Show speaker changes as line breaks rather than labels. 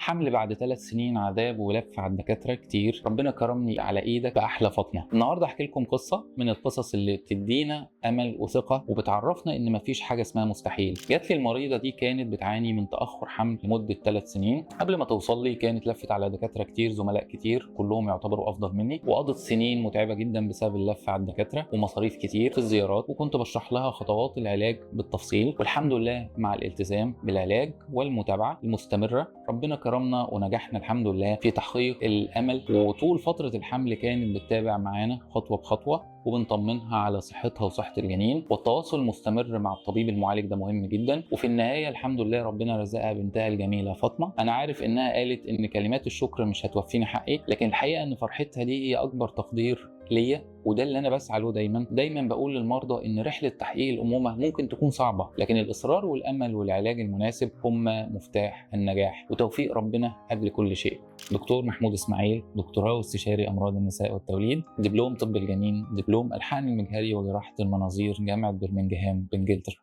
حمل بعد 3 سنين عذاب ولف على الدكاترة كتير، ربنا كرمني على ايدك بأحلى فاطمة. النهارده احكي لكم قصة من القصص اللي بتدينا امل وثقة وبتعرفنا ان مفيش حاجة اسمها مستحيل. جات لي المريضة دي كانت بتعاني من تأخر حمل لمدة 3 سنين. قبل ما توصل لي كانت لفت على دكاترة كتير، زملاء كتير كلهم يعتبروا افضل مني، وقضت سنين متعبة جدا بسبب اللف على الدكاترة ومصاريف كتير في الزيارات، وكنت بشرح لها خطوات العلاج بالتفصيل. والحمد لله مع الالتزام بالعلاج والمتابعة المستمرة ربنا كرمنا ونجحنا الحمد لله في تحقيق الامل. وطول فتره الحمل كانت بتتابع معانا خطوه بخطوه وبنطمنها على صحتها وصحه الجنين، والتواصل المستمر مع الطبيب المعالج ده مهم جدا. وفي النهايه الحمد لله ربنا رزقها بنتها الجميله فاطمه. انا عارف انها قالت ان كلمات الشكر مش هتوفيني حقي، لكن الحقيقه ان فرحتها دي هي اكبر تقدير ليا، وده اللي انا بسعى له دايما بقول للمرضى ان رحله تحقيق الامومه ممكن تكون صعبه، لكن الاصرار والامل والعلاج المناسب هم مفتاح النجاح، وتوفيق ربنا قبل كل شيء. دكتور محمود اسماعيل، دكتوراه واستشاري امراض النساء والتوليد، دبلوم طب الجنين، دبلوم الحقن المجهري وجراحه المناظير، جامعه برمنجهام بانجلترا.